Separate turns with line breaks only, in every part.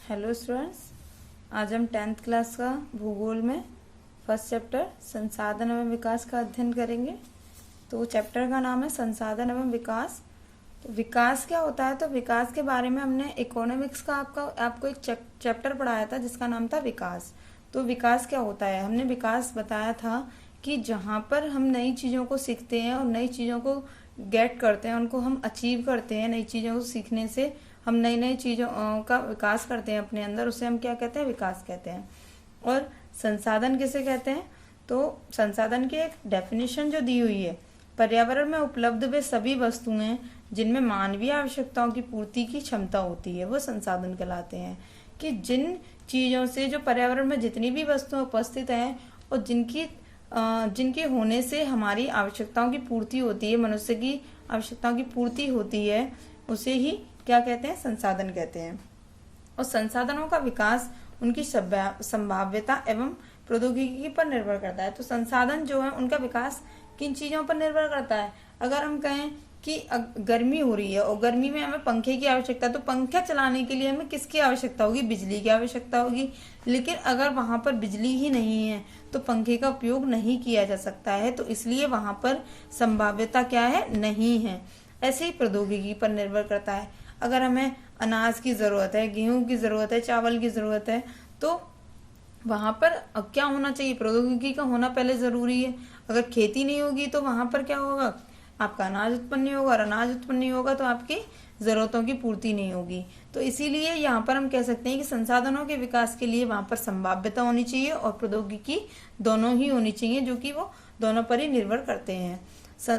Hello students, आज हम 10th class का भूगोल में फर्स्ट चैप्टर संसाधन एवं विकास का अध्ययन करेंगे। तो चैप्टर का नाम है संसाधन एवं विकास। तो विकास क्या होता है? तो विकास के बारे में हमने इकोनॉमिक्स का आपको एक चैप्टर पढ़ाया था जिसका नाम था विकास। तो विकास क्या होता है? हमने विकास बताया था कि जहाँ पर हम नई चीज़ों को सीखते हैं और नई चीज़ों को गेट करते हैं, उनको हम अचीव करते हैं, नई चीज़ों को सीखने से हम नई नई चीज़ों का विकास करते हैं अपने अंदर, उसे हम क्या कहते हैं? विकास कहते हैं। और संसाधन किसे कहते हैं? तो संसाधन की एक डेफिनेशन जो दी हुई है, पर्यावरण में उपलब्ध वे सभी वस्तुएं जिनमें मानवीय आवश्यकताओं की पूर्ति की क्षमता होती है, वो संसाधन कहलाते हैं। कि जिन चीज़ों से, जो पर्यावरण में जितनी भी वस्तुएं उपस्थित हैं और जिनके होने से हमारी आवश्यकताओं की पूर्ति होती है, मनुष्य की आवश्यकताओं की पूर्ति होती है, उसे ही क्या कहते हैं? संसाधन कहते हैं। और संसाधनों का विकास उनकी संभाव्यता एवं प्रौद्योगिकी पर निर्भर करता है। तो संसाधन जो है उनका विकास किन चीजों पर निर्भर करता है? अगर हम कहें कि गर्मी हो रही है और गर्मी में हमें पंखे की आवश्यकता है, तो पंखा चलाने के लिए हमें किसकी आवश्यकता होगी? बिजली की आवश्यकता होगी। लेकिन अगर वहां पर बिजली ही नहीं है तो पंखे का उपयोग नहीं किया जा सकता है, तो इसलिए वहां पर संभाव्यता क्या है? नहीं है। ऐसे ही प्रौद्योगिकी पर निर्भर करता है। अगर हमें अनाज की जरूरत है, गेहूं की जरूरत है, चावल की जरूरत है, तो वहां पर क्या होना चाहिए? प्रौद्योगिकी का होना पहले जरूरी है। अगर खेती नहीं होगी तो वहां पर क्या होगा? आपका अनाज उत्पन्न नहीं होगा, और अनाज उत्पन्न नहीं होगा तो आपकी जरूरतों की पूर्ति नहीं होगी। तो इसीलिए यहाँ पर हम कह सकते हैं कि संसाधनों के विकास के लिए वहां पर संभाव्यता होनी चाहिए और प्रौद्योगिकी दोनों ही होनी चाहिए, जो कि वो दोनों पर ही निर्भर करते हैं।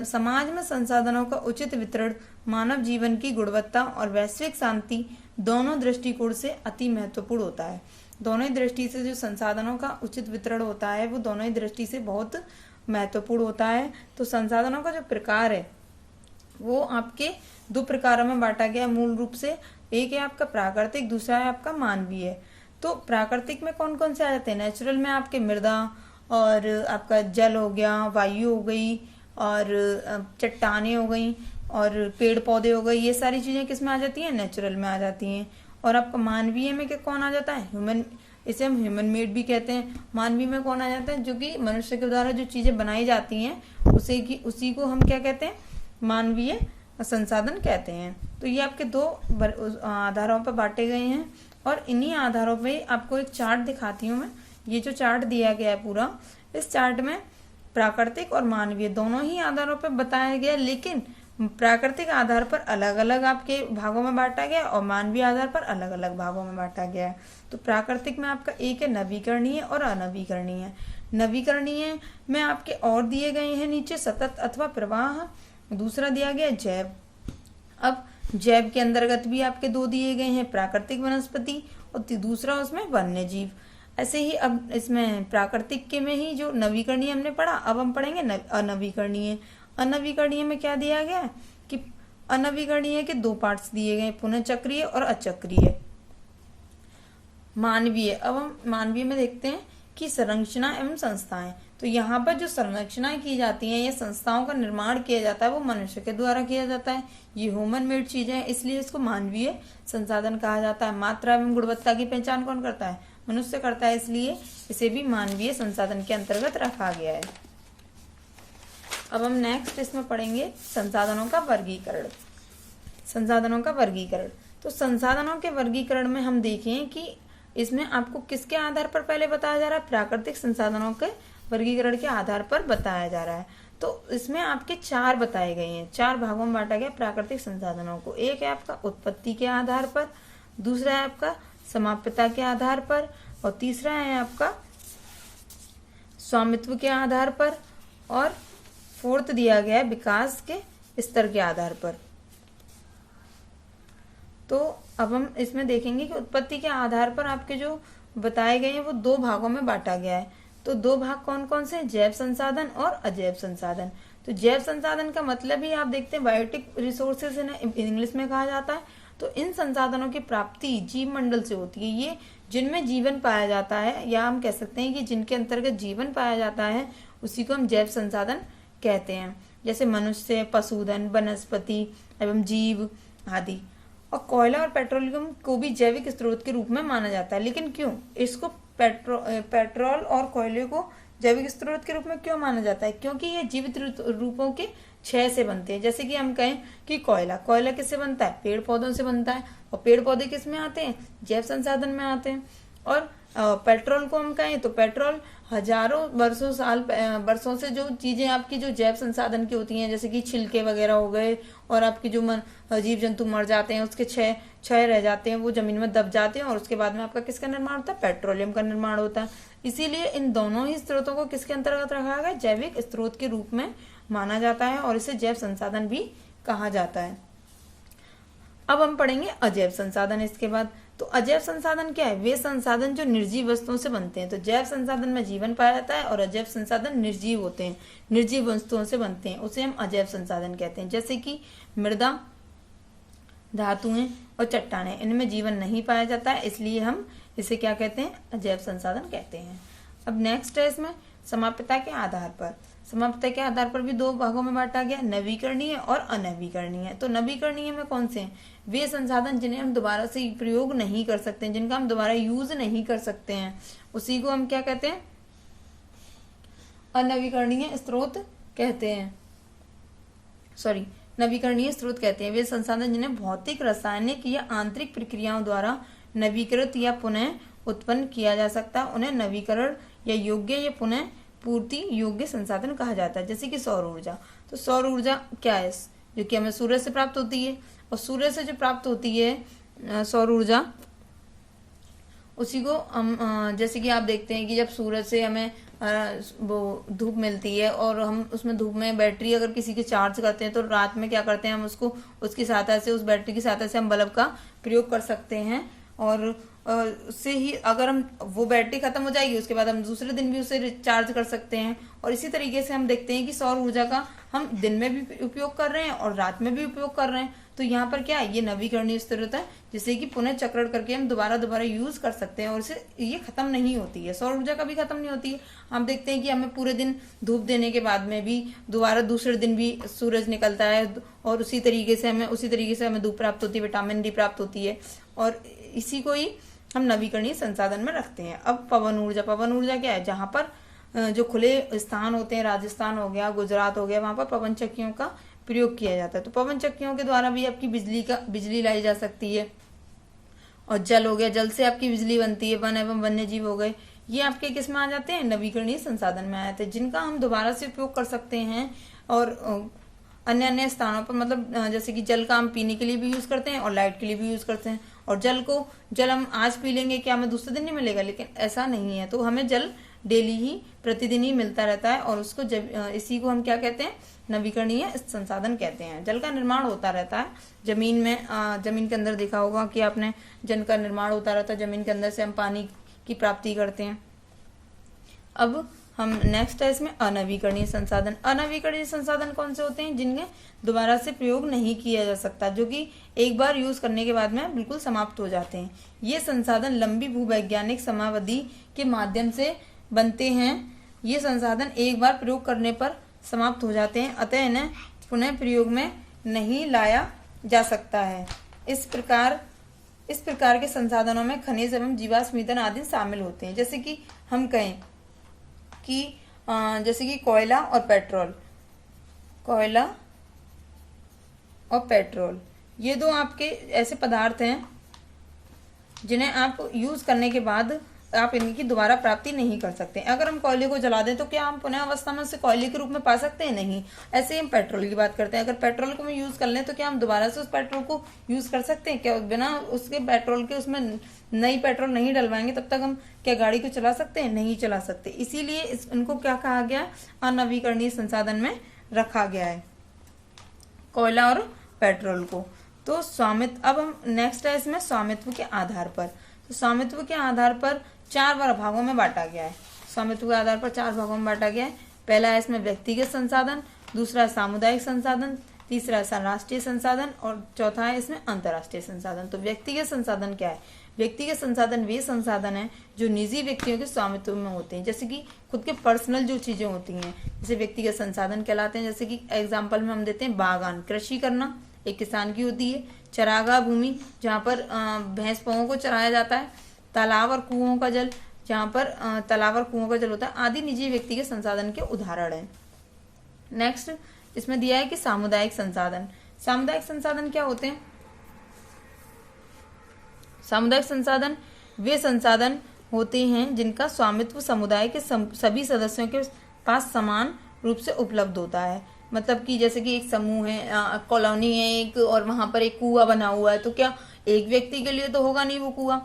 समाज में संसाधनों का उचित वितरण मानव जीवन की गुणवत्ता और वैश्विक शांति दोनों दृष्टिकोण से अति महत्वपूर्ण होता है। दोनों ही दृष्टि से जो संसाधनों का उचित वितरण होता है वो दोनों ही दृष्टि से बहुत महत्वपूर्ण होता है। तो संसाधनों का जो प्रकार है वो आपके दो प्रकारों में बांटा गया है मूल रूप से। एक है आपका प्राकृतिक, दूसरा है आपका मानवीय। तो प्राकृतिक में कौन कौन से आ जाते हैं? नेचुरल में आपके मृदा और आपका जल हो गया, वायु हो गई, और चट्टानें हो गई, और पेड़ पौधे हो गए। ये सारी चीजें किस में आ जाती हैं? नेचुरल में आ जाती हैं। और आपका मानवीय में क्या कौन आ जाता है? ह्यूमन, इसे हम ह्यूमन मेड भी कहते हैं। मानवीय में कौन आ जाता है? जो कि मनुष्य के द्वारा जो चीजें बनाई जाती हैं उसी को हम क्या कहते हैं? मानवीय संसाधन कहते हैं। तो ये आपके दो आधारों पर बांटे गए हैं, और इन्हीं आधारों पे आपको एक चार्ट दिखाती हूँ मैं। ये जो चार्ट दिया गया है पूरा, इस चार्ट में प्राकृतिक और मानवीय दोनों ही आधारों पर बताया गया, लेकिन प्राकृतिक आधार पर अलग अलग आपके भागों में बांटा गया और मानवीय आधार पर अलग अलग भागों में बांटा गया है। तो प्राकृतिक में आपका एक है नवीकरणीय और अनवीकरणीय। नवीकरणीय में आपके और दिए गए हैं नीचे सतत अथवा प्रवाह, दूसरा दिया गया जैव। अब जैव के अंतर्गत भी आपके दो दिए गए हैं, प्राकृतिक वनस्पति और दूसरा उसमें वन्य जीव। ऐसे ही अब इसमें प्राकृतिक के में ही जो नवीकरणीय हमने पढ़ा, अब हम पढ़ेंगे अनवीकरणीय। अनवीकरणीय में क्या दिया गया कि अनवीकरणीय के दो पार्ट्स दिए गए, पुनः चक्रीय और अचक्रीय। मानवीय, अब हम मानवीय में देखते हैं कि संरचना एवं संस्थाएं। तो यहाँ पर जो संरचनाएं की जाती हैं या संस्थाओं का निर्माण किया जाता है वो मनुष्य के द्वारा किया जाता है। ये ह्यूमन मेड चीजें हैं, इसलिए इसको मानवीय संसाधन कहा जाता है। मात्रा एवं गुणवत्ता की पहचान कौन करता है? मनुष्य करता है, इसलिए इसे भी मानवीय संसाधन के अंतर्गत रखा गया है। अब हम नेक्स्ट इसमें पढ़ेंगे संसाधनों का वर्गीकरण। संसाधनों का वर्गीकरण, तो संसाधनों के वर्गीकरण में हम देखें कि इसमें आपको किसके आधार पर पहले बताया जा रहा है? प्राकृतिक संसाधनों के वर्गीकरण के आधार पर बताया जा रहा है। तो इसमें आपके चार बताए गए हैं, चार भागों में बांटा गया प्राकृतिक संसाधनों को। एक है आपका उत्पत्ति के आधार पर, दूसरा है आपका समाप्यता के आधार पर, और तीसरा है आपका स्वामित्व के आधार पर, और फोर्थ दिया गया है विकास के स्तर के आधार पर। तो अब हम इसमें देखेंगे कि उत्पत्ति के आधार पर आपके जो बताए गए हैं वो दो भागों में बांटा गया है। तो दो भाग कौन कौन से? जैव संसाधन और अजैव संसाधन। तो जैव संसाधन का मतलब ही आप देखते हैं बायोटिक रिसोर्सेज इंग्लिश में कहा जाता है। तो इन संसाधनों की प्राप्ति जीव मंडल से होती है। ये जिनमें जीवन पाया जाता है, या हम कह सकते हैं कि जिनके अंतर्गत जीवन पाया जाता है, उसी को हम जैव संसाधन कहते हैं। जैसे मनुष्य, पशुधन, वनस्पति एवं जीव आदि। और कोयला और पेट्रोलियम को भी जैविक स्रोत के रूप में माना जाता है। लेकिन क्यों इसको पेट्रोल और कोयले को जैविक स्रोत के रूप में क्यों माना जाता है? क्योंकि ये जीवित रूपों के क्षय से बनते हैं। जैसे कि हम कहें कि कोयला किससे बनता है? पेड़ पौधों से बनता है। और पेड़ पौधे किस में आते हैं? जैव संसाधन में आते हैं। और पेट्रोल को हम कहें तो पेट्रोल हजारों वर्षों से जो चीजें आपकी जो जैव संसाधन की होती हैं, जैसे कि छिलके वगैरह हो गए और आपके जो जीव जंतु मर जाते हैं, उसके क्षय रह जाते हैं, वो जमीन में दब जाते हैं और उसके बाद में आपका किसका निर्माण होता है? पेट्रोलियम का निर्माण होता है। इसीलिए इन दोनों ही स्रोतों को किसके अंतर्गत रखा गया? जैविक स्रोत के रूप में माना जाता है और इसे जैव संसाधन भी कहा जाता है। अब हम पढ़ेंगे अजैव संसाधन इसके बाद। तो अजैव संसाधन क्या है? वे संसाधन जो निर्जीव वस्तुओं से बनते हैं। तो जैव संसाधन में जीवन पाया जाता है और अजैव संसाधन निर्जीव होते हैं, निर्जीव वस्तुओं से बनते हैं, उसे हम अजैव संसाधन कहते हैं। जैसे कि मृदा, धातुएं और चट्टानें, इनमें जीवन नहीं पाया जाता है, इसलिए हम इसे क्या कहते हैं? अजैव संसाधन कहते हैं। अब नेक्स्ट है इसमें समाप्यता के आधार पर। समाप्यता के आधार पर भी दो भागों में बांटा गया, नवीकरणीय और अनवीकरणीय। तो नवीकरणीय में कौन से हैं? वे संसाधन जिन्हें हम दोबारा से प्रयोग नहीं कर सकते हैं, जिनका हम दोबारा यूज नहीं कर सकते हैं, उसी को हम क्या कहते हैं? अनवीकरणीय स्रोत कहते हैं। नवीकरणीय स्रोत कहते हैं वे संसाधन जिन्हें भौतिक, रासायनिक या आंतरिक प्रक्रियाओं द्वारा नवीकृत या पुनः उत्पन्न किया जा सकता है। उन्हें नवीकरण या योग्य या पुनः पूर्ति योग्य संसाधन कहा जाता है। जैसे कि सौर ऊर्जा। तो सौर ऊर्जा क्या है? जो कि हमें सूर्य से प्राप्त होती है, और सूर्य से जो प्राप्त होती है सौर ऊर्जा, उसी को हम जैसे कि आप देखते हैं कि जब सूरज से हमें वो धूप मिलती है और हम उसमें धूप में बैटरी अगर किसी की चार्ज करते हैं, तो रात में क्या करते हैं? हम उसको उसकी सहायता से, उस बैटरी की सहायता से हम बल्ब का प्रयोग कर सकते हैं। और उससे ही अगर हम वो बैटरी खत्म हो जाएगी, उसके बाद हम दूसरे दिन भी उसे रिचार्ज कर सकते हैं। और इसी तरीके से हम देखते हैं कि सौर ऊर्जा का हम दिन में भी उपयोग कर रहे हैं और रात में भी उपयोग कर रहे हैं। तो यहाँ पर क्या है? ये नवीकरणीय स्रोत है, जिसे कि पुनः चक्रण करके हम दोबारा यूज कर सकते हैं और इसे ये खत्म नहीं होती है। सौर ऊर्जा कभी खत्म नहीं होती है। हम देखते हैं कि हमें पूरे दिन धूप देने के बाद में भी दोबारा दूसरे दिन भी सूरज निकलता है और उसी तरीके से हमें धूप प्राप्त होती है, विटामिन डी प्राप्त होती है, और इसी को ही हम नवीकरणीय संसाधन में रखते हैं। अब पवन ऊर्जा। पवन ऊर्जा क्या है? जहां पर जो खुले स्थान होते हैं, राजस्थान हो गया, गुजरात हो गया, वहां पर पवन चक्कियों का प्रयोग किया जाता है। तो पवन चक्कियों के द्वारा भी आपकी बिजली लाई जा सकती है। और जल हो गया, जल से आपकी बिजली बनती है। वन एवं वन्य जीव हो गए, ये आपके किस में आ जाते हैं? नवीकरणीय संसाधन में आ जाते हैं, जिनका हम दोबारा से उपयोग कर सकते हैं। और अन्य स्थानों पर, मतलब जैसे कि जल का हम पीने के लिए भी यूज करते हैं और लाइट के लिए भी यूज करते हैं। और जल हम आज पी लेंगे, क्या हमें दूसरे दिन नहीं मिलेगा? लेकिन ऐसा नहीं है। तो हमें जल डेली ही, प्रतिदिन ही मिलता रहता है, और उसको इसी को हम क्या कहते हैं? नवीकरणीय संसाधन कहते हैं। जल का निर्माण होता रहता है जमीन में। जमीन के अंदर देखा होगा कि आपने, जल का निर्माण होता रहता है जमीन के अंदर से, हम पानी की प्राप्ति करते हैं। अब हम नेक्स्ट है इसमें अनवीकरणीय संसाधन। अनवीकरणीय संसाधन कौन से होते हैं? जिनके दोबारा से प्रयोग नहीं किया जा सकता, जो कि एक बार यूज करने के बाद में बिल्कुल समाप्त हो जाते हैं। ये संसाधन लंबी भूवैज्ञानिक समावधि के माध्यम से बनते हैं। ये संसाधन एक बार प्रयोग करने पर समाप्त हो जाते हैं, अतः इन्हें पुनः प्रयोग में नहीं लाया जा सकता है। इस प्रकार के संसाधनों में खनिज एवं जीवाश्म ईंधन आदि शामिल होते हैं। जैसे कि हम कहें कि जैसे कि कोयला और पेट्रोल, ये दो आपके ऐसे पदार्थ हैं जिन्हें आप यूज करने के बाद आप इनकी दोबारा प्राप्ति नहीं कर सकते। अगर हम कोयले को जला दें तो क्या हम पुनः अवस्था में उसे कोयले के रूप में पा सकते हैं? नहीं। ऐसे ही हम पेट्रोल की बात करते हैं। अगर पेट्रोल को हम यूज कर लें तो क्या हम दोबारा से उस पेट्रोल को यूज कर सकते हैं? क्या बिना उसके पेट्रोल के उसमें नई पेट्रोल नहीं डलवाएंगे तब तक हम क्या गाड़ी को चला सकते हैं? नहीं चला सकते। इसीलिए इनको क्या कहा गया? अनवीकरणीय संसाधन में रखा गया है, कोयला और पेट्रोल को। तो स्वामित्व। अब हम नेक्स्ट है इसमें स्वामित्व के आधार पर। तो स्वामित्व के आधार पर 4 भागों में बांटा गया है। स्वामित्व के आधार पर 4 भागों में बांटा गया है। पहला है इसमें व्यक्तिगत संसाधन, दूसरा है सामुदायिक संसाधन, तीसरा है राष्ट्रीय संसाधन, और चौथा है इसमें अंतर्राष्ट्रीय संसाधन। तो व्यक्तिगत संसाधन क्या है? व्यक्तिगत संसाधन वे संसाधन है जो निजी व्यक्तियों के स्वामित्व में होते हैं, जैसे कि खुद के पर्सनल जो चीजें होती हैं, जैसे व्यक्तिगत संसाधन कहलाते हैं। जैसे कि एग्जाम्पल में हम देते हैं बागान, कृषि करना, एक किसान की होती है। चरागाह भूमि, जहाँ पर भैंस पाओं को चराया जाता है। तालाब और कुओं का जल, जहाँ पर तालाब और कुओं का जल होता है, आदि निजी व्यक्ति के संसाधन के उदाहरण हैं। नेक्स्ट इसमें दिया है कि सामुदायिक संसाधन। सामुदायिक संसाधन क्या होते हैं? सामुदायिक संसाधन वे संसाधन होते हैं जिनका स्वामित्व समुदाय के सभी सदस्यों के पास समान रूप से उपलब्ध होता है। मतलब कि जैसे कि एक समूह है, कॉलोनी है एक, और वहां पर एक कुआं बना हुआ है, तो क्या एक व्यक्ति के लिए तो होगा नहीं वो कुआं,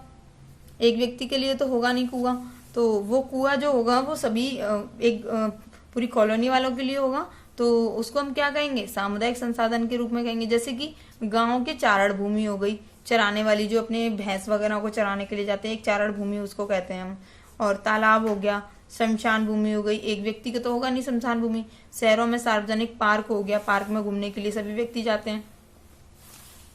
एक व्यक्ति के लिए तो होगा नहीं कुआं, तो वो कुआं जो होगा वो सभी पूरी कॉलोनी वालों के लिए होगा। तो उसको हम क्या कहेंगे? सामुदायिक संसाधन के रूप में कहेंगे। जैसे कि गांव के चारण भूमि हो गई, चराने वाली, जो अपने भैंस वगैरह को चराने के लिए जाते हैं, एक चारण भूमि उसको कहते हैं हम। और तालाब हो गया, शमशान भूमि हो गई, एक व्यक्ति का तो होगा नहीं शमशान भूमि। शहरों में सार्वजनिक पार्क हो गया, पार्क में घूमने के लिए सभी व्यक्ति जाते हैं।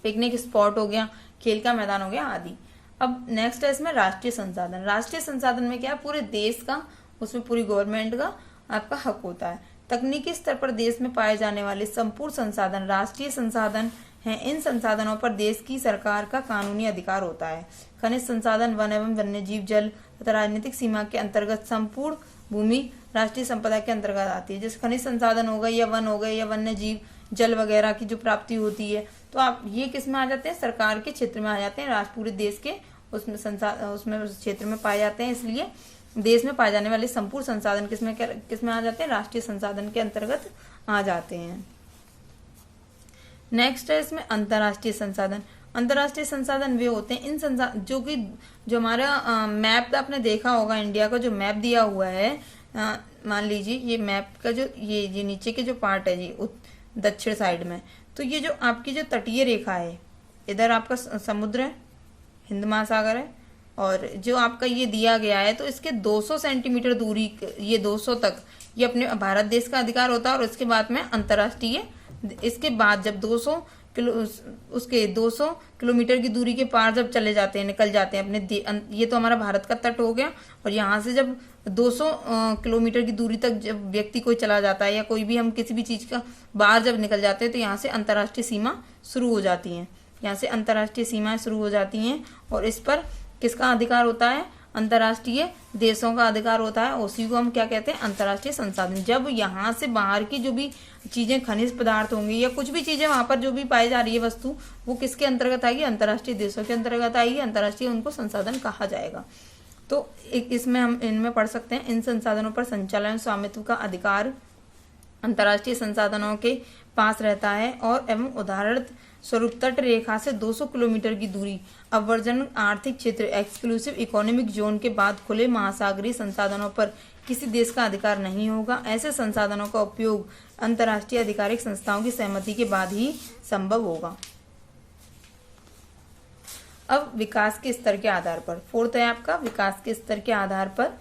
पिकनिक स्पॉट हो गया, खेल का मैदान हो गया आदि। अब नेक्स्ट है इसमें राष्ट्रीय संसाधन। राष्ट्रीय संसाधन में क्या है? पूरे देश का, उसमें पूरी गवर्नमेंट का आपका हक होता है। तकनीकी स्तर पर देश में पाए जाने वाले संपूर्ण संसाधन राष्ट्रीय संसाधन हैं। इन संसाधनों पर देश की सरकार का कानूनी अधिकार होता है। खनिज संसाधन, वन एवं वन्यजीव, जल तथा राजनीतिक सीमा के अंतर्गत संपूर्ण भूमि राष्ट्रीय संपदा के अंतर्गत आती है। जैसे खनिज संसाधन हो गए, या वन हो गए, या वन्य जीव, जल वगैरह की जो प्राप्ति होती है, तो आप ये किस में आ जाते हैं? सरकार के क्षेत्र में आ जाते हैं। राष्ट्र पूरे देश के उसमें क्षेत्र में पाए जाते हैं। इसलिए देश में पाए जाने वाले संपूर्ण संसाधन किसमें आ जाते हैं? राष्ट्रीय संसाधन के अंतर्गत आ जाते हैं। नेक्स्ट है इसमें अंतर्राष्ट्रीय संसाधन। अंतर्राष्ट्रीय संसाधन वे होते हैं इन संसाधन जो हमारा मैप आपने देखा होगा, इंडिया का जो मैप दिया हुआ है, मान लीजिए ये मैप का जो ये नीचे के जो पार्ट है जी दक्षिण साइड में, तो ये जो आपकी जो तटीय रेखा है, इधर आपका समुद्र है, हिंद महासागर है, और जो आपका ये दिया गया है, तो इसके 200 सेंटीमीटर दूरी, ये 200 तक ये अपने भारत देश का अधिकार होता है। और उसके बाद में अंतर्राष्ट्रीय, इसके बाद जब 200 किलोमीटर की दूरी के पार जब चले जाते हैं, निकल जाते हैं अपने, ये तो हमारा भारत का तट हो गया। और यहाँ से जब 200 किलोमीटर की दूरी तक जब व्यक्ति कोई चला जाता है, या कोई भी हम किसी भी चीज का बाहर जब निकल जाते हैं, तो यहाँ से अंतर्राष्ट्रीय सीमा शुरू हो जाती है। यहाँ से अंतर्राष्ट्रीय सीमाएं शुरू हो जाती हैं, और इस पर किसका अधिकार होता है? अंतर्राष्ट्रीय देशों का अधिकार होता है। उसी को हम क्या कहते हैं? अंतर्राष्ट्रीय संसाधन। जब यहाँ से बाहर की जो भी चीजें, खनिज पदार्थ होंगी या कुछ भी चीजें वहां पर जो भी पाई जा रही है वस्तु, वो किसके अंतर्गत आएगी? अंतर्राष्ट्रीय देशों के अंतर्गत आएगी। अंतर्राष्ट्रीय उनको संसाधन कहा जाएगा। तो इसमें हम इनमें पढ़ सकते हैं, इन संसाधनों पर संचालन स्वामित्व का अधिकार अंतर्राष्ट्रीय संसाधनों के पास रहता है। और एवं उदाहरण स्वरूप तट रेखा से 200 किलोमीटर की दूरी, अवर्जन आर्थिक क्षेत्र, एक्सक्लूसिव इकोनॉमिक जोन के बाद खुले महासागरीय संसाधनों पर किसी देश का अधिकार नहीं होगा। ऐसे संसाधनों का उपयोग अंतर्राष्ट्रीय आधिकारिक संस्थाओं की सहमति के बाद ही संभव होगा। अब विकास के स्तर के आधार पर, फोर्थ है आपका विकास के स्तर के आधार पर।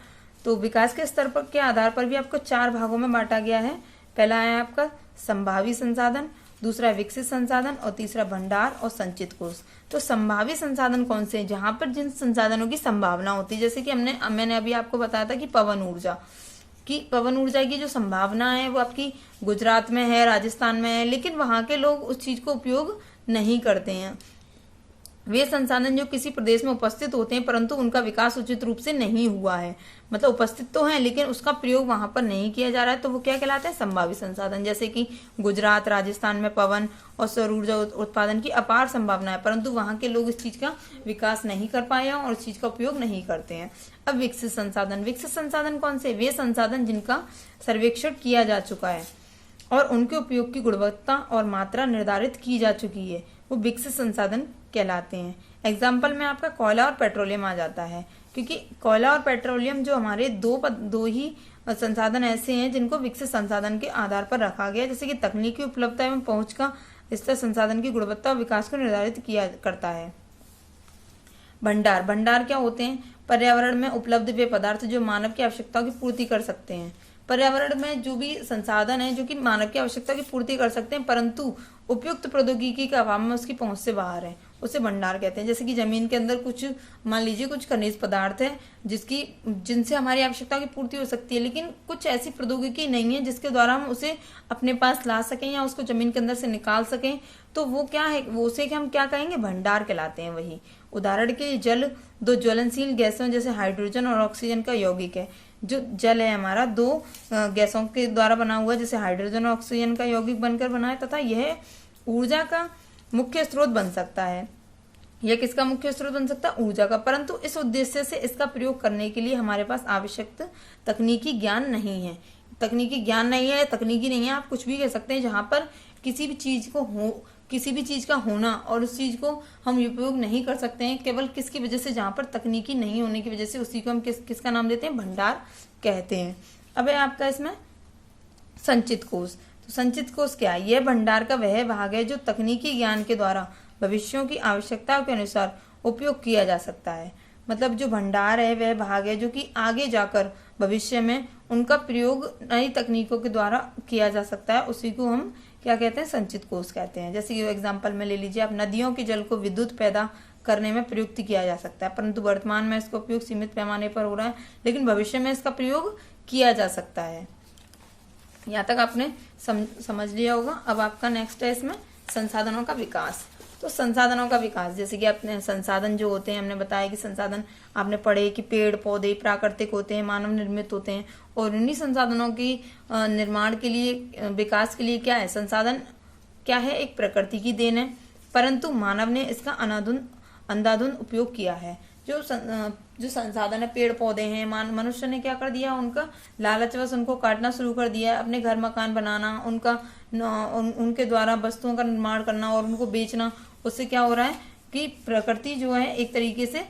तो विकास के स्तर पर के आधार पर भी आपको 4 भागों में बांटा गया है। पहला है आपका संभावी संसाधन, दूसरा विकसित संसाधन, और तीसरा भंडार और संचित कोष। तो संभावी संसाधन कौन से हैं? जहां पर जिन संसाधनों की संभावना होती है, जैसे कि मैंने अभी आपको बताया था कि पवन ऊर्जा की जो संभावना है वो आपकी गुजरात में है, राजस्थान में है, लेकिन वहां के लोग उस चीज को उपयोग नहीं करते हैं। वे संसाधन जो किसी प्रदेश में उपस्थित होते हैं परंतु उनका विकास उचित रूप से नहीं हुआ है, मतलब उपस्थित तो हैं लेकिन उसका प्रयोग वहां पर नहीं किया जा रहा है, तो वो क्या कहलाते हैं? संभावित संसाधन। जैसे कि गुजरात, राजस्थान में पवन और सौर ऊर्जा उत्पादन की अपार संभावना है, परंतु वहां के लोग इस चीज का विकास नहीं कर पाए हैं और इस चीज का उपयोग नहीं करते हैं। अब विकसित संसाधन। विकसित संसाधन कौन से? वे संसाधन जिनका सर्वेक्षण किया जा चुका है और उनके उपयोग की गुणवत्ता और मात्रा निर्धारित की जा चुकी है, वो विकसित संसाधन कहलाते हैं। एग्जाम्पल में आपका कोयला और पेट्रोलियम आ जाता है, क्योंकि कोयला और पेट्रोलियम जो हमारे दो ही संसाधन ऐसे हैं जिनको विकसित संसाधन के आधार पर रखा गया, जैसे कि तकनीकी उपलब्धता एवं पहुंच का स्तर संसाधन की गुणवत्ता और विकास को निर्धारित किया करता है। भंडार। भंडार क्या होते हैं? पर्यावरण में उपलब्ध वे पदार्थ जो मानव की आवश्यकताओं की पूर्ति कर सकते हैं। पर्यावरण में जो भी संसाधन है जो कि मानव की आवश्यकता की पूर्ति कर सकते हैं परंतु उपयुक्त प्रौद्योगिकी के अभाव में उसकी पहुंच से बाहर है, उसे भंडार कहते हैं। जैसे कि जमीन के अंदर कुछ, मान लीजिए कुछ खनिज पदार्थ है जिनसे हमारी आवश्यकता की पूर्ति हो सकती है, लेकिन कुछ ऐसी प्रौद्योगिकी नहीं है जिसके द्वारा हम उसे अपने पास ला सकें या उसको जमीन के अंदर से निकाल सकें, तो वो क्या है, वो उसे हम क्या कहेंगे, भंडार कहलाते हैं। वही उदाहरण के लिए जल दो ज्वलनशील गैसों जैसे हाइड्रोजन और ऑक्सीजन का यौगिक है। जो जल है हमारा दो गैसों के द्वारा बना हुआ है, जैसे हाइड्रोजन और ऑक्सीजन का यौगिक बनकर बना है, तथा यह ऊर्जा का मुख्य स्रोत बन सकता है। यह किसका मुख्य स्रोत बन सकता है, ऊर्जा का। परंतु इस उद्देश्य से इसका प्रयोग करने के लिए हमारे पास आवश्यक तकनीकी ज्ञान नहीं है। तकनीकी ज्ञान नहीं है, तकनीकी नहीं है, आप कुछ भी कह सकते हैं, जहां पर किसी भी चीज का होना और उस चीज को हम उपयोग नहीं कर सकते हैं, केवल किसकी वजह से, जहां पर तकनीकी नहीं होने की वजह से, उसी को हम किसका नाम देते हैं, भंडार कहते हैं। अब है आपका इसमें संचित कोष। तो संचित कोष क्या है, यह भंडार का वह भाग है जो तकनीकी ज्ञान के द्वारा भविष्यों की आवश्यकताओं के अनुसार उपयोग किया जा सकता है। मतलब जो भंडार है वह भाग है जो कि आगे जाकर भविष्य में उनका प्रयोग नई तकनीकों के द्वारा किया जा सकता है, उसी को हम क्या कहते हैं, संचित कोष कहते हैं। जैसे कि एग्जाम्पल में ले लीजिए आप, नदियों के जल को विद्युत पैदा करने में प्रयुक्त किया जा सकता है, परंतु वर्तमान में इसका उपयोग सीमित पैमाने पर हो रहा है, लेकिन भविष्य में इसका प्रयोग किया जा सकता है। यहाँ तक आपने समझ लिया होगा। अब आपका नेक्स्ट है इसमें संसाधनों का विकास। तो संसाधनों का विकास, जैसे कि आपने संसाधन जो होते हैं, हमने बताया कि संसाधन आपने पढ़े कि पेड़ पौधे प्राकृतिक होते हैं, मानव निर्मित होते हैं, और इन्हीं संसाधनों की निर्माण के लिए, विकास के लिए क्या है, संसाधन क्या है, एक प्रकृति की देन है, परंतु मानव ने इसका अंधाधुंध उपयोग किया है। जो संसाधन है, पेड़ पौधे हैं, मनुष्य ने क्या कर दिया, उनका लालचवश उनको काटना शुरू कर दिया है, अपने घर मकान बनाना, उनके द्वारा वस्तुओं का निर्माण करना और उनको बेचना। उससे क्या हो रहा है कि प्रकृति जो है एक तरीके से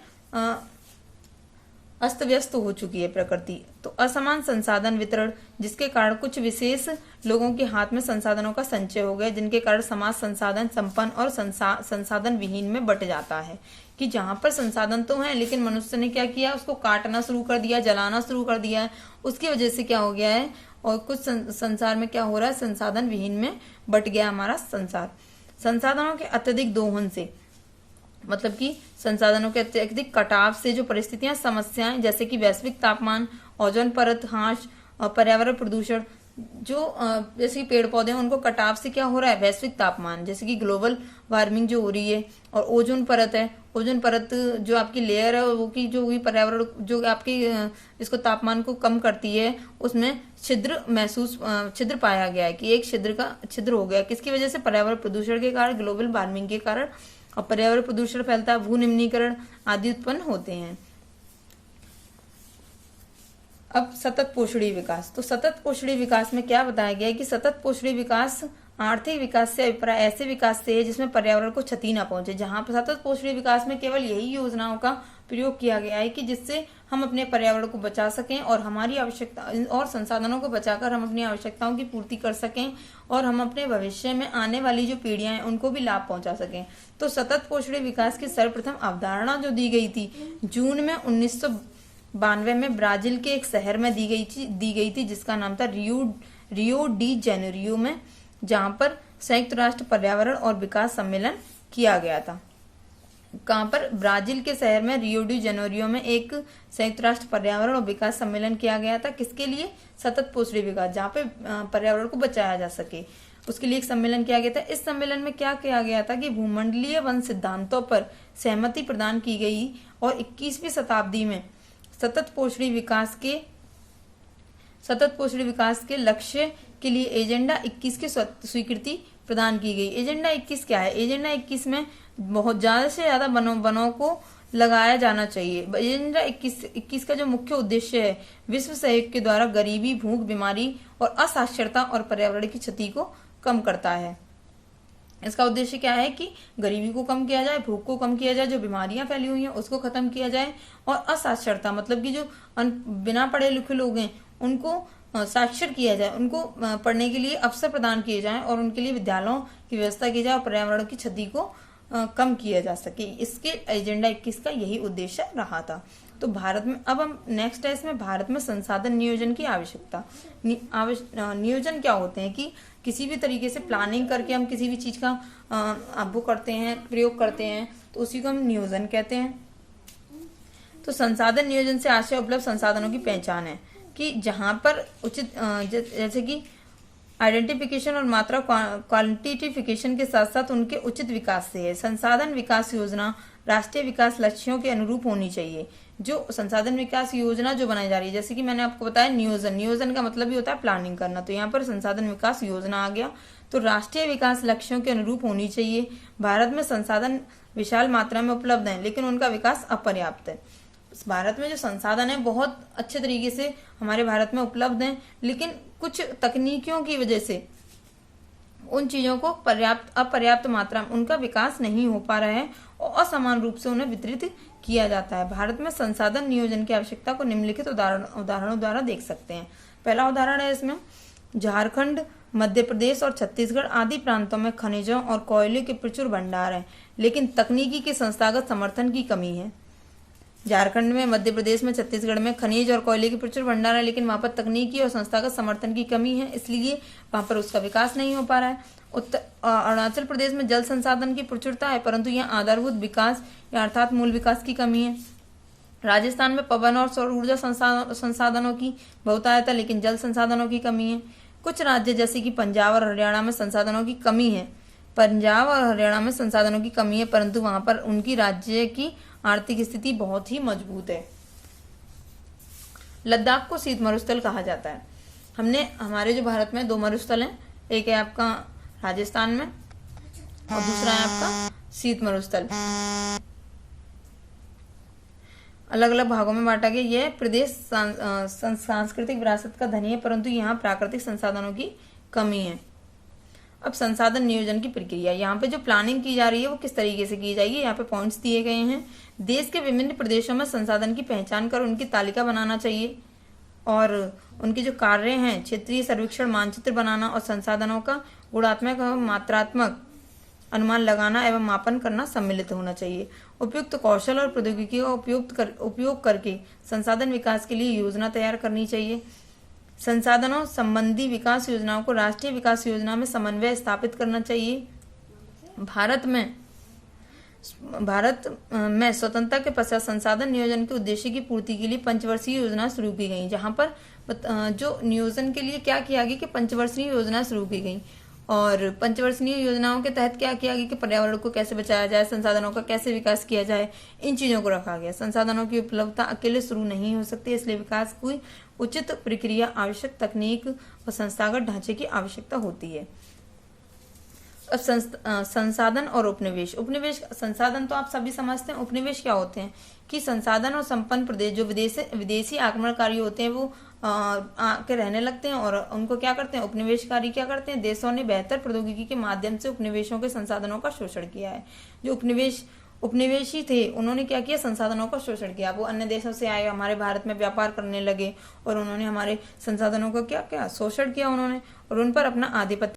अस्त व्यस्त हो चुकी है प्रकृति। तो असमान संसाधन वितरण, जिसके कारण कुछ विशेष लोगों के हाथ में संसाधनों का संचय हो गया, जिनके कारण समाज संसाधन संपन्न और संसाधन विहीन में बट जाता है। कि जहां पर संसाधन तो है, लेकिन मनुष्य ने क्या किया, उसको काटना शुरू कर दिया, जलाना शुरू कर दिया है, उसकी वजह से क्या हो गया है, और कुछ संसार में क्या हो रहा है, संसाधन विहीन में बट गया हमारा संसार। संसाधनों के अत्यधिक दोहन से, मतलब कि संसाधनों के अत्यधिक कटाव से जो परिस्थितियां, समस्याएं, जैसे कि वैश्विक तापमान, ओजोन परत ह्रास और पर्यावरण प्रदूषण, जो जैसे कि पेड़ पौधे हैं उनको कटाव से क्या हो रहा है, वैश्विक तापमान, जैसे कि ग्लोबल वार्मिंग जो हो रही है, और ओजोन परत है, ओजोन परत जो आपकी लेयर है वो की जो भी पर्यावरण जो आपकी इसको तापमान को कम करती है, उसमें छिद्र पाया गया है कि एक छिद्र हो गया, किसकी वजह से, पर्यावरण प्रदूषण के कारण, ग्लोबल वार्मिंग के कारण। और पर्यावरण प्रदूषण फैलता है, भू निम्नीकरण आदि उत्पन्न होते हैं। अब सतत पोषणीय विकास। तो सतत पोषणीय विकास में क्या बताया गया है कि सतत पोषणीय विकास आर्थिक विकास से अभिप्राय ऐसे विकास से है जिसमें पर्यावरण को क्षति न पहुंचे। जहां पर सतत पोषणीय विकास में केवल यही योजनाओं का प्रयोग किया गया है कि जिससे हम अपने पर्यावरण को बचा सकें और हमारी आवश्यकता और संसाधनों को बचाकर हम अपनी आवश्यकताओं की पूर्ति कर सकें और हम अपने भविष्य में आने वाली जो पीढ़ियां हैं उनको भी लाभ पहुंचा सकें। तो सतत पोषणीय विकास की सर्वप्रथम अवधारणा जो दी गई थी जून में 1992 में ब्राजील के एक शहर में दी गई थी जिसका नाम था रियो डी जेनेरियो में, जहां पर संयुक्त राष्ट्र पर्यावरण और विकास सम्मेलन किया गया था। कहां पर, ब्राजील के शहर में रियो डी जेनेरियो में एक संयुक्त राष्ट्र पर्यावरण और विकास सम्मेलन किया गया था। किसके लिए, सतत पोषणीय विकास, जहां पे पर्यावरण को बचाया जा सके, उसके लिए एक सम्मेलन किया गया था। इस सम्मेलन में क्या किया गया था कि भूमंडलीय वन सिद्धांतों पर सहमति प्रदान की गई और 21वीं शताब्दी में सतत पोषणीय विकास के लक्ष्य के लिए एजेंडा 21 की स्वीकृति प्रदान की गई। एजेंडा 21 क्या है, एजेंडा 21 में बहुत ज्यादा से ज्यादा वनों को लगाया जाना चाहिए। एजेंडा 21 का जो मुख्य उद्देश्य है, विश्व सहयोग के द्वारा गरीबी, भूख, बीमारी और असाक्षरता और पर्यावरण की क्षति को कम करता है। इसका उद्देश्य क्या है कि गरीबी को कम किया जाए, भूख को कम किया जाए, जो बीमारियां फैली हुई हैं उसको खत्म किया जाए, और असाक्षरता मतलब कि जो बिना पढ़े लिखे लोग हैं उनको साक्षर किया जाए, उनको पढ़ने के लिए अवसर प्रदान किए जाएं और उनके लिए विद्यालयों की व्यवस्था की जाए और पर्यावरण की क्षति को कम किया जा सके। इसके एजेंडा 21 का यही उद्देश्य रहा था। तो भारत में अब हम नेक्स्ट है इसमें भारत में संसाधन नियोजन की आवश्यकता। नियोजन क्या होते हैं कि किसी भी तरीके से प्लानिंग करके हम किसी भी चीज का वो करते हैं, प्रयोग करते हैं, तो उसी को हम नियोजन कहते हैं। तो संसाधन नियोजन से आशय उपलब्ध संसाधनों की पहचान है कि जहां पर उचित जैसे कि आइडेंटिफिकेशन और मात्रा क्वांटिफिकेशन के साथ साथ उनके उचित विकास से है। संसाधन विकास योजना राष्ट्रीय विकास लक्ष्यों के अनुरूप होनी चाहिए। जो संसाधन विकास योजना जो बनाई जा रही है, जैसे कि मैंने आपको बताया नियोजन का मतलब ही होता है प्लानिंग करना, तो यहाँ पर संसाधन विकास योजना आ गया। तो राष्ट्रीय विकास लक्ष्यों के अनुरूप होनी चाहिए। भारत में संसाधन विशाल मात्रा में उपलब्ध हैं, लेकिन उनका विकास अपर्याप्त है। भारत में जो संसाधन है बहुत अच्छे तरीके से हमारे भारत में उपलब्ध हैं, लेकिन कुछ तकनीकियों की वजह से उन चीजों को अपर्याप्त मात्रा में उनका विकास नहीं हो पा रहा है और असमान रूप से उन्हें वितरित किया जाता है। भारत में संसाधन नियोजन की आवश्यकता को निम्नलिखित उदाहरणों द्वारा देख सकते हैं। पहला उदाहरण है इसमें झारखंड, मध्य प्रदेश और छत्तीसगढ़ आदि प्रांतों में खनिजों और कोयले के प्रचुर भंडार हैं, लेकिन तकनीकी के संस्थागत समर्थन की कमी है। झारखंड में, मध्य प्रदेश में, छत्तीसगढ़ में खनिज और कोयले के प्रचुर भंडार है, लेकिन वहां पर तकनीकी और संस्थागत समर्थन की कमी है, इसलिए वहां पर उसका विकास नहीं हो पा रहा है। अरुणाचल प्रदेश में जल संसाधन की प्रचुरता है, परंतु यहाँ आधारभूत विकास या अर्थात मूल विकास की कमी है। राजस्थान में पवन और सौर ऊर्जा संसाधनों की बहुतायत है, लेकिन जल संसाधनों की कमी है। कुछ राज्य जैसे कि पंजाब और हरियाणा में संसाधनों की कमी है। पंजाब और हरियाणा में संसाधनों की कमी है, परंतु वहां पर उनकी राज्य की आर्थिक स्थिति बहुत ही मजबूत है। लद्दाख को शीत मरुस्थल कहा जाता है। हमारे जो भारत में 2 मरुस्थल हैं, एक है आपका राजस्थान में और दूसरा है आपका शीत मरुस्थल। अलग अलग भागों में बांटा गया। यह प्रदेश सांस्कृतिक विरासत का धनी है, परंतु यहाँ प्राकृतिक संसाधनों की कमी है। अब संसाधन नियोजन की प्रक्रिया, यहाँ पे जो प्लानिंग की जा रही है वो किस तरीके से की जाएगी, यहाँ पे पॉइंट्स दिए गए हैं। देश के विभिन्न प्रदेशों में संसाधन की पहचान कर उनकी तालिका बनाना चाहिए और उनके जो कार्य हैं क्षेत्रीय सर्वेक्षण मानचित्र बनाना और संसाधनों का गुणात्मक और मात्रात्मक अनुमान लगाना एवं मापन करना सम्मिलित होना चाहिए। उपयुक्त कौशल और प्रौद्योगिकी का उपयोग करके संसाधन विकास के लिए योजना तैयार करनी चाहिए। संसाधनों संबंधी विकास योजनाओं को राष्ट्रीय विकास योजना में समन्वय स्थापित करना चाहिए। भारत में स्वतंत्रता के पश्चात संसाधन नियोजन के उद्देश्य की पूर्ति के लिए पंचवर्षीय योजना शुरू की गई, जहां पर जो नियोजन के लिए क्या किया गया कि पंचवर्षीय योजना शुरू की गई और पंचवर्षीय योजनाओं के तहत क्या किया गया कि पर्यावरण को कैसे बचाया जाए, संसाधनों का कैसे विकास किया जाए, इन चीजों को रखा गया। संसाधनों की उपलब्धता अकेले शुरू नहीं हो सकती, इसलिए विकास की उचित प्रक्रिया, आवश्यक तकनीक और संस्थागत ढांचे की आवश्यकता होती है। अब संसाधन और उपनिवेश। संसाधन तो आप सभी समझते हैं। उपनिवेश क्या होते हैं कि संसाधन और संपन्न प्रदेश जो विदेशी आक्रमणकारी होते हैं वो आके रहने लगते हैं और उनको क्या करते हैं, उपनिवेशकारी क्या करते हैं, देशों ने बेहतर प्रौद्योगिकी के माध्यम से उपनिवेशों के संसाधनों का शोषण किया है। जो उपनिवेशी थे उन्होंने क्या किया, संसाधनों का शोषण किया। वो अन्य देशों से आए, हमारे भारत में व्यापार करने लगे और उन्होंने हमारे संसाधनों का क्या शोषण किया उन्होंने और उन पर अपना आधिपत्य